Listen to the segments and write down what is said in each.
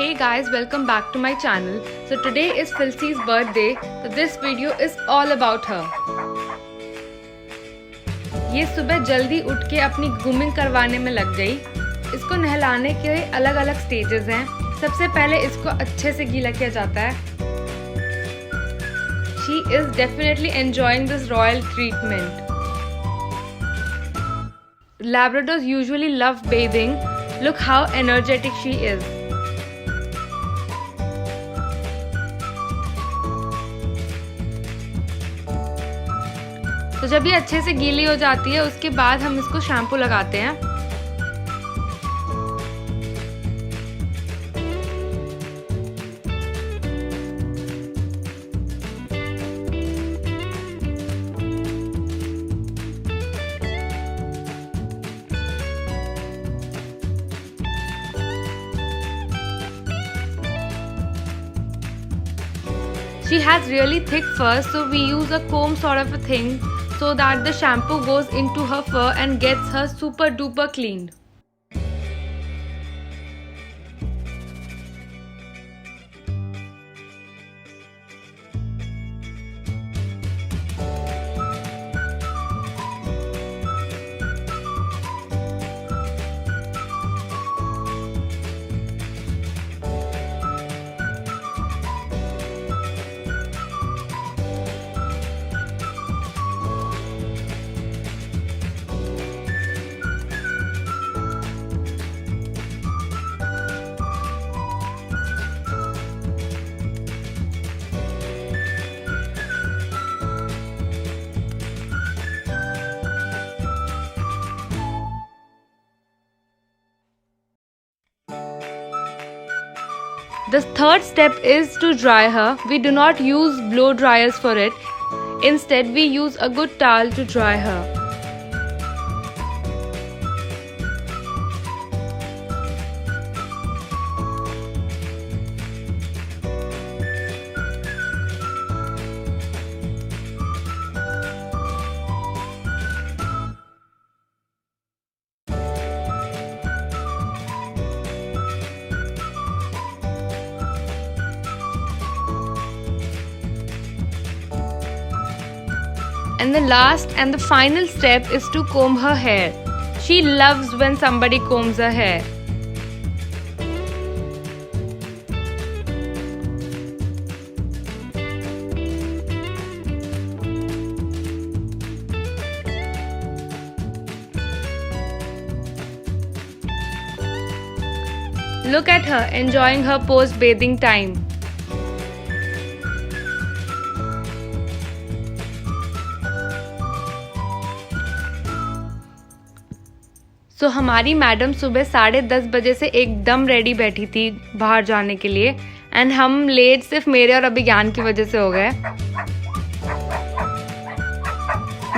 Hey guys, welcome back to my channel. So today is Filsy's birthday, so this video is all about her. ये सुबह जल्दी उठ के अपनी grooming करवाने में लग गई। इसको नहलाने के अलग अलग स्टेजेस हैं। सबसे पहले इसको अच्छे से गीला किया जाता है। She is definitely enjoying this royal treatment. Labradors usually love bathing. Look how energetic she is. तो जब ये अच्छे से गीली हो जाती है उसके बाद हम इसको शैम्पू लगाते हैं। She has really thick fur, so we use a comb sort of a thing so that the shampoo goes into her fur and gets her super duper cleaned. The third step is to dry her. We do not use blow dryers for it. Instead, we use a good towel to dry her. And the last and the final step is to comb her hair. She loves when somebody combs her hair. Look at her enjoying her post-bathing time. तो हमारी madam सुबह 10:30 बजे से एकदम ready बैठी थी बाहर जाने के लिए एंड हम लेट सिर्फ मेरे और अभिज्ञान की वजह से हो गए।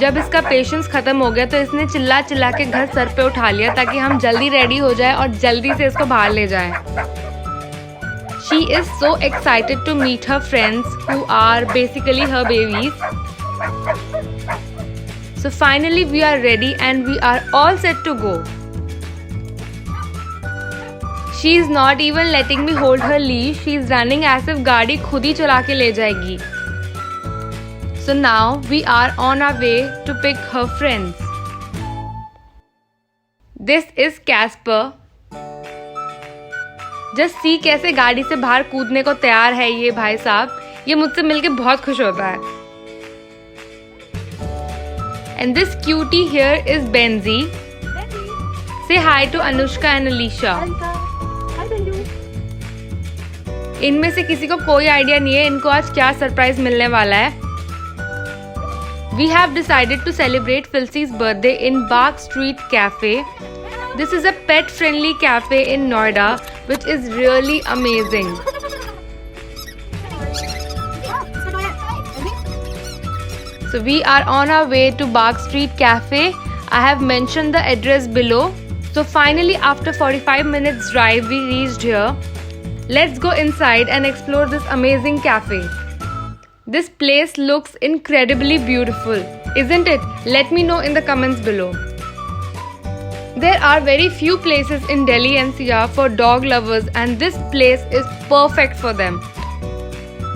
जब इसका पेशेंस ख़त्म हो गया तो इसने चिल्ला चिल्ला के घर सर पे उठा लिया ताकि हम जल्दी रेडी हो जाए और जल्दी से इसको बाहर ले जाएं। She is so excited to meet her friends who are basically her babies. So finally we are ready and we are all set to go. She is not even letting me hold her leash. She is running as if गाड़ी खुद ही चला के ले जाएगी. So now we are on our way to pick her friends. This is Casper. Just see कैसे गाड़ी से बाहर कूदने को तैयार है ये भाई साहब. ये मुझसे मिलके बहुत खुश होता है. And this cutie here is Benzi. Say hi to Anushka and Alicia. Hi Benju. इनमें से किसी को कोई आइडिया नहीं है इनको आज क्या सरप्राइज मिलने वाला है. We have decided to celebrate Filsy's birthday in Bark Street Cafe. This is a pet-friendly cafe in Noida, which is really amazing. So we are on our way to Bark Street Cafe. I have mentioned the address below. So finally after 45 minutes drive we reached here. Let's go inside and explore this amazing cafe. This place looks incredibly beautiful, isn't it? Let me know in the comments below. there are very few places in Delhi NCR for dog lovers, and this place is perfect for them.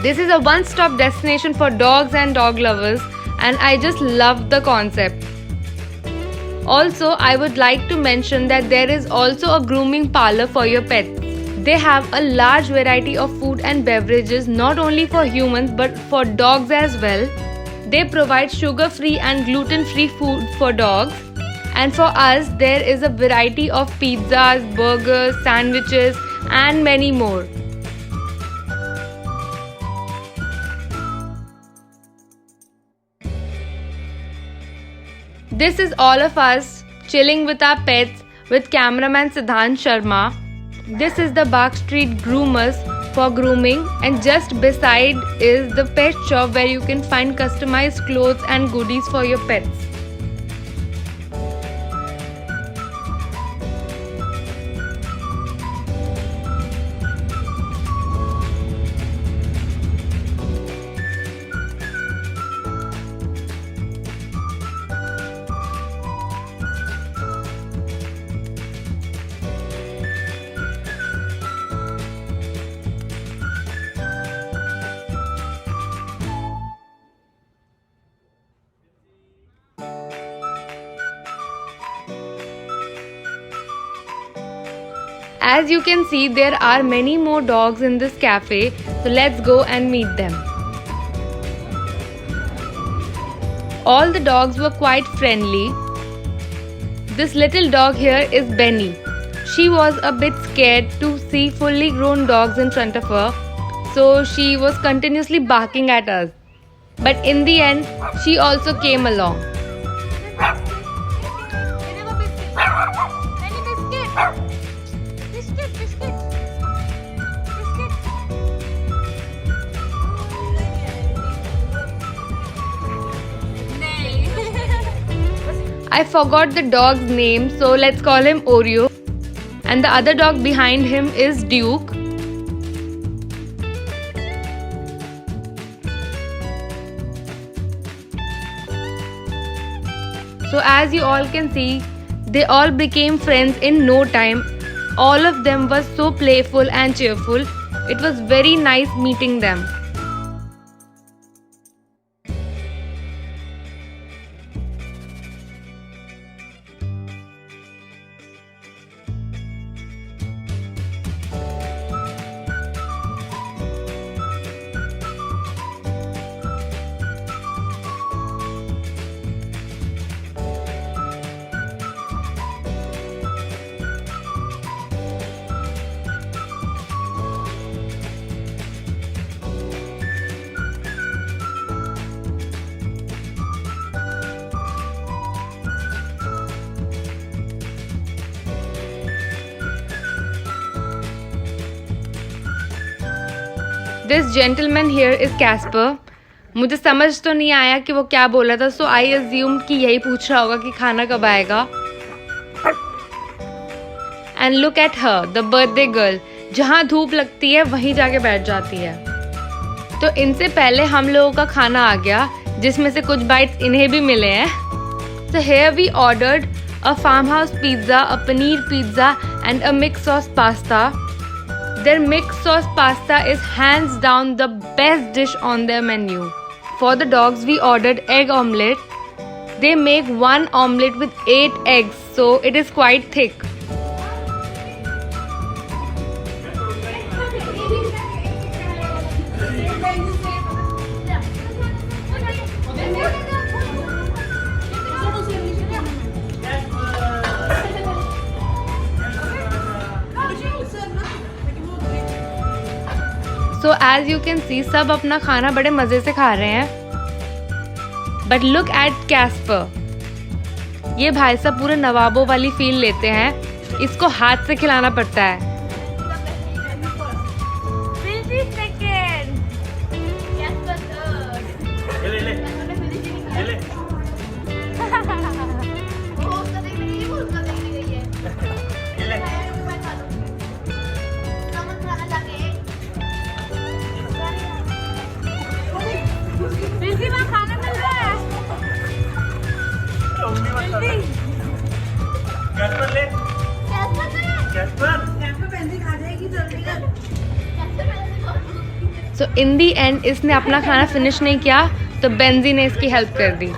This is a one-stop destination for dogs and dog lovers, and I just love the concept. Also, I would like to mention that there is also a grooming parlor for your pets. They have a large variety of food and beverages, not only for humans but for dogs as well. They provide sugar-free and gluten-free food for dogs. And for us, there is a variety of pizzas, burgers, sandwiches, and many more. This is all of us chilling with our pets with cameraman Siddhant Sharma. This is the Bark Street Groomers for grooming, and just beside is the pet shop where you can find customized clothes and goodies for your pets. As you can see, there are many more dogs in this cafe, so let's go and meet them. All the dogs were quite friendly. This little dog here is Benny. She was a bit scared to see fully grown dogs in front of her, so she was continuously barking at us. But in the end, she also came along. I forgot the dog's name, so let's call him Oreo. And the other dog behind him is Duke. So as you all can see, they all became friends in no time. All of them were so playful and cheerful. It was very nice meeting them. This gentleman here is Casper. मुझे समझ तो नहीं आया कि वो क्या बोला था, so I assumed कि यही पूछ रहा होगा कि खाना कब आएगा. And look at her, the birthday girl. जहाँ धूप लगती है वहीं जाके बैठ जाती है. तो इनसे पहले हम लोगों का खाना आ गया, जिसमें से कुछ बाइट्स इन्हें भी मिले हैं. So here we ordered a farmhouse pizza, a paneer pizza, and a mixed sauce pasta. Their mixed sauce pasta is hands down the best dish on their menu. For the dogs, we ordered egg omelette. They make one omelette with 8 eggs, so it is quite thick. So as you can see, सब अपना खाना बड़े मज़े से खा रहे हैं. But look at Casper. ये भाई साहब पूरे नवाबों वाली फील लेते हैं. इसको हाथ से खिलाना पड़ता है. कैस्पर ले सो इन दी एंड इसने अपना खाना फिनिश नहीं किया तो बेंजी ने इसकी हेल्प कर दी.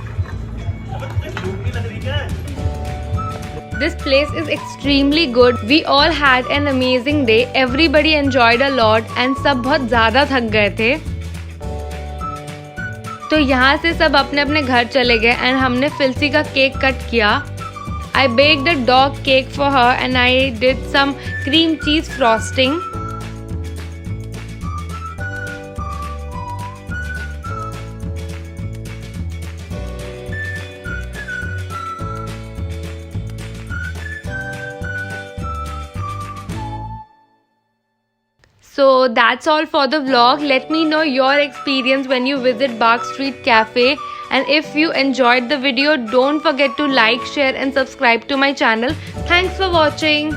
This place is extremely good. We all had an amazing day. Everybody enjoyed a lot and सब बहुत ज़्यादा थक गए थे. तो यहाँ से सब अपने अपने घर चले गए एंड हमने फिल्सी का केक कट किया. I baked a dog cake for her and I did some cream cheese frosting. So that's all for the vlog. Let me know your experience when you visit Bark Street Cafe. And if you enjoyed the video, don't forget to like, share and subscribe to my channel. Thanks for watching.